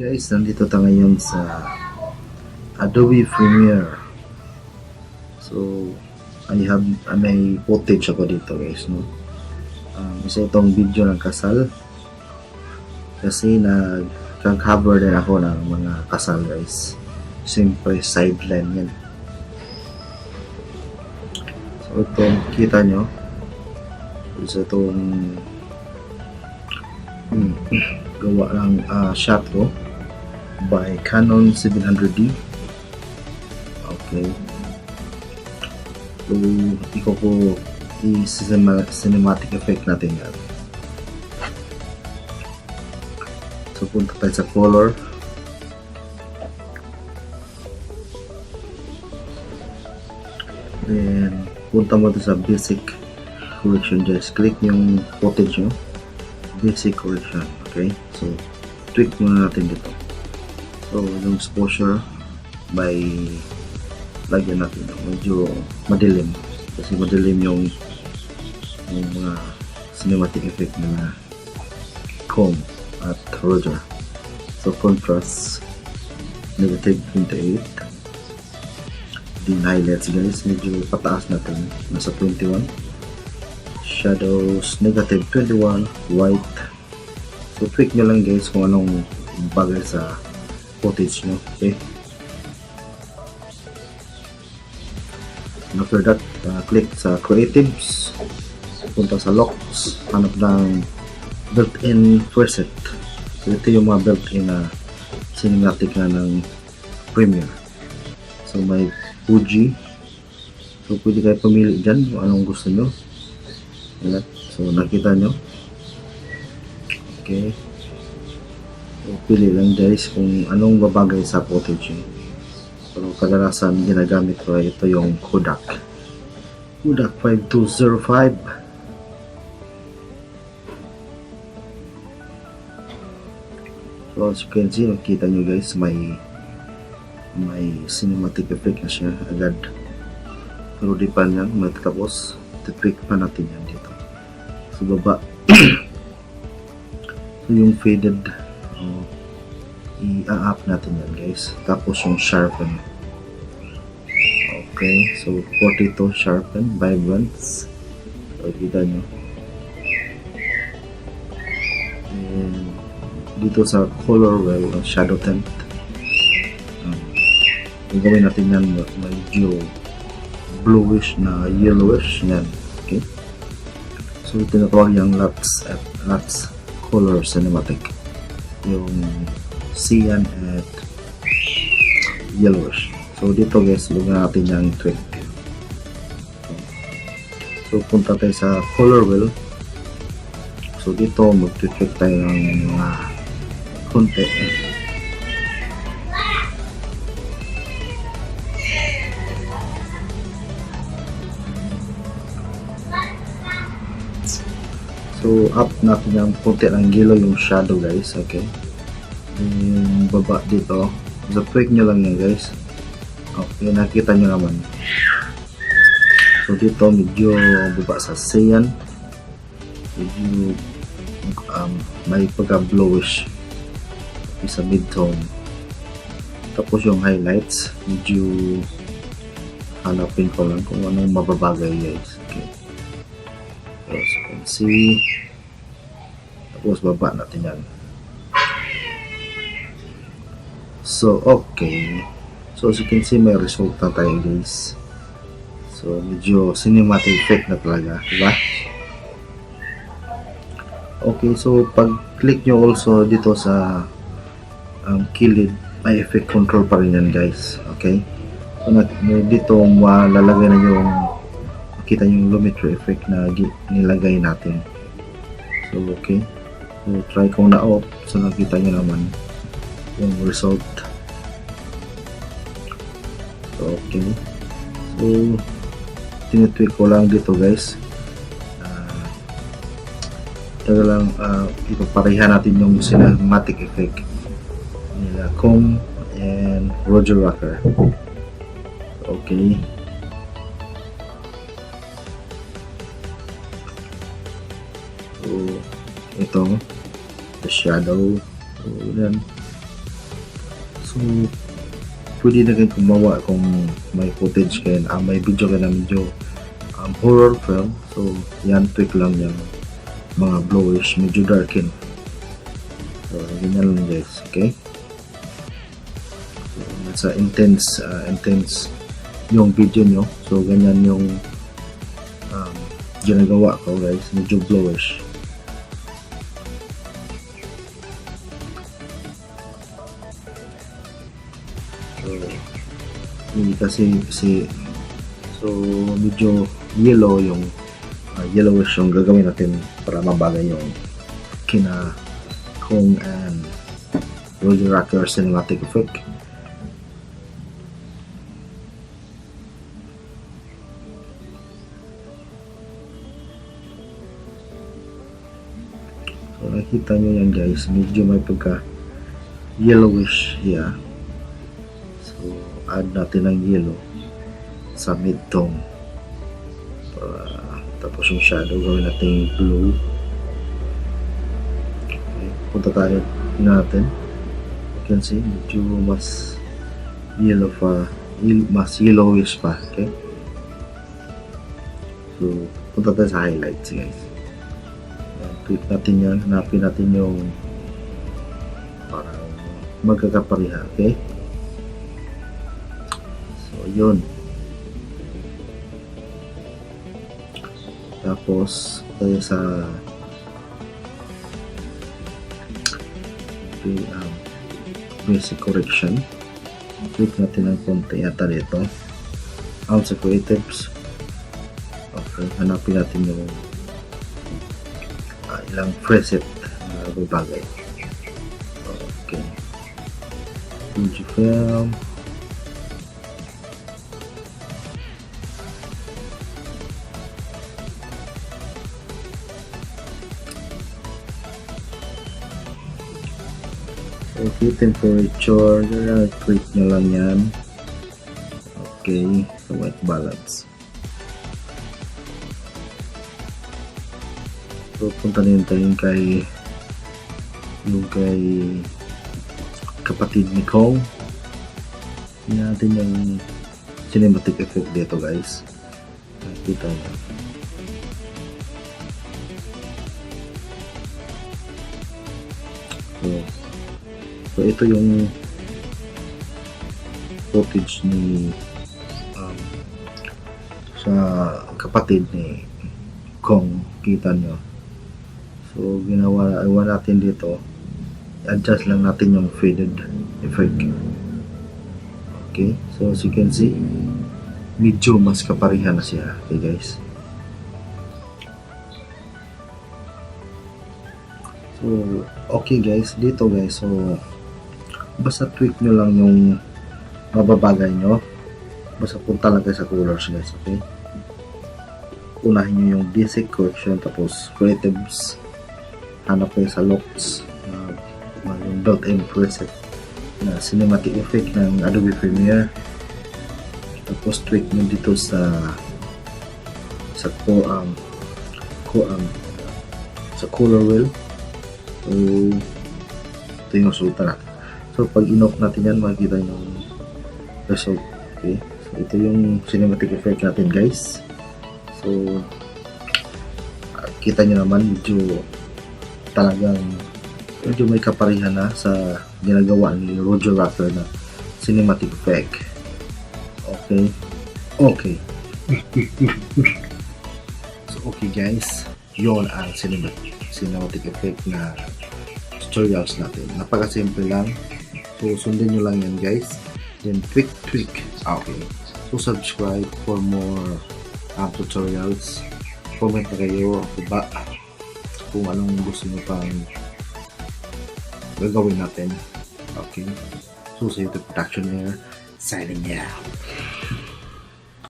Guys, nandito tayo ngayon sa Adobe Premiere. So, may footage ako dito guys, no? Isa itong video ng kasal. Kasi nag-cover din ako ng mga kasal guys. Siyempre, sideline yan. So, itong kita nyo. Isa itong gawa ng shot ko by Canon 700D. Okay, so iko ko i-cinematic effect natin yan. So punta tayo sa color, then punta mo sa basic correction. Just click yung footage nyo, basic correction. Okay, so tweak muna natin dito. So yung exposure by lagyan natin medyo madilim kasi madilim yung mga cinematic effect na comb at Roger. So contrast negative 28. Din highlights guys medyo pataas natin, nasa 21. Shadows negative 21. White. So tweak nyo lang guys kung anong bagay sa footage nyo. Okay, and after that click sa creatives, punta sa locks, hanap ng built-in preset. So ito yung mga built-in na cinematic na ng Premiere. So may Fuji, so pwede kayo pumili dyan kung anong gusto nyo. So nakita nyo. Okay, so pili lang guys kung anong babagay sa footage nyo. Pero kadalasan ginagamit ko ito yung Kodak 5205. So as you can see, nakita nyo guys, may cinematic effect na siya agad. Pero di pa yan matapos, titweak pa natin yan dito sa baba. So yung faded, i-up natin yan guys. Tapos yung sharpen. Okay, so 42 sharpen, vibrance. So kita nyo. And dito sa color well, shadow tint, gagawin natin yan medyo bluish na yellowish yan. Okay, so tinatawag yung LUTs color cinematic, yung cyan at yellowish. So dito guys, lugyan natin yung tweak. So punta tayo sa color wheel. So dito mag-tweak tayo ng mga konti. So up natin yung konti ng gilo yung shadow guys. Okay, yung baba dito, so tweak nyo lang yan guys. Okay, nakita nyo naman. So dito medyo baba sa cyan, medyo may pagka bluish sa mid-tone. Tapos yung highlights medyo hanapin ko lang kung anong mababagay guys. Okay, so as you can see, tapos baba natin yan. So okay, so as you can see, may result na tayo guys. So medyo cinematic effect na talaga, diba? Okay, so pag click nyo also dito sa kilid, may effect control pa rin yan guys. Okay, so dito malalagay na yung makita yung lumetri effect na nilagay natin. So okay, so try kong na off, so nakita nyo naman yung result. Okay, so tinitweak ko lang dito guys. Taga lang, ipapareha natin yung cinematic effect nila Comb and Roger Rocker. Okay, so ito the shadow. So yan, So pwede na kayo gumawa kung may footage kayo, may video kayo na medyo horror film. So yan, tweak lang yung mga bluish, medyo darken. So ganyan lang guys, okay? So nasa intense yung video nyo. So ganyan yung ginagawa ko guys, medyo bluish. So hindi kasi so medyo yellow yung yellowish yung gagawin natin para mabagay yung kina Kong and Roger Rocker cinematic effect. So nakita nyo yan guys, medyo may pagka yellowish here. So add natin ng yellow sa mid-tone. Tapos yung shadow gawin natin blue. Okay, punta tayo natin. You can see medyo mas yellow pa, mas yellowish pa. Okay, so punta tayo sa highlights guys. Click natin yan, hanapin natin yung parang magkakapareha. Okay, so yun. Tapos tayo sa basic correction. Click natin ng konti yata dito. Sa creatives. Okay, hanapin natin yung ilang preset na bagay. Okay, Fujifilm. Okay, temperature, click nyo lang yan. Okay, so white balance. So punta na yun tayo yung kay kapatid ni Kong. Yan natin yung cinematic effect dito guys. Nakita nyo. So ito yung footage ni sa kapatid ni Kong, kita nyo. So ginawa natin dito, adjust lang natin yung faded effect. Okay, so as you can see, medyo mas kapareha na siya. Okay guys, so okay guys, dito guys, so basta tweak nyo lang yung mababagay nyo. Basta punta lang kayo sa colors guys, okay? Unahin nyo yung basic correction, tapos creatives, hanap kayo sa looks, yung built-in preset na cinematic effect ng Adobe Premiere. Tapos tweak nyo dito sa color wheel. So ito yung resulta natin. So pag in-off natin yan, makikita yung result. Okay, so ito yung cinematic effect natin guys. So kita nyo naman, medyo may kaparehan na sa ginagawa ni Roger Rocker na cinematic effect. Okay, so okay guys, yun ang cinematic effect na tutorials natin. Napaka-simple lang. So sundin nyo lang yan guys, then tweak. Okay, so subscribe for more tutorials. Comment na kayo diba kung anong gusto nyo pang gagawin natin. Okay, so sa YouTube Production here, signing out.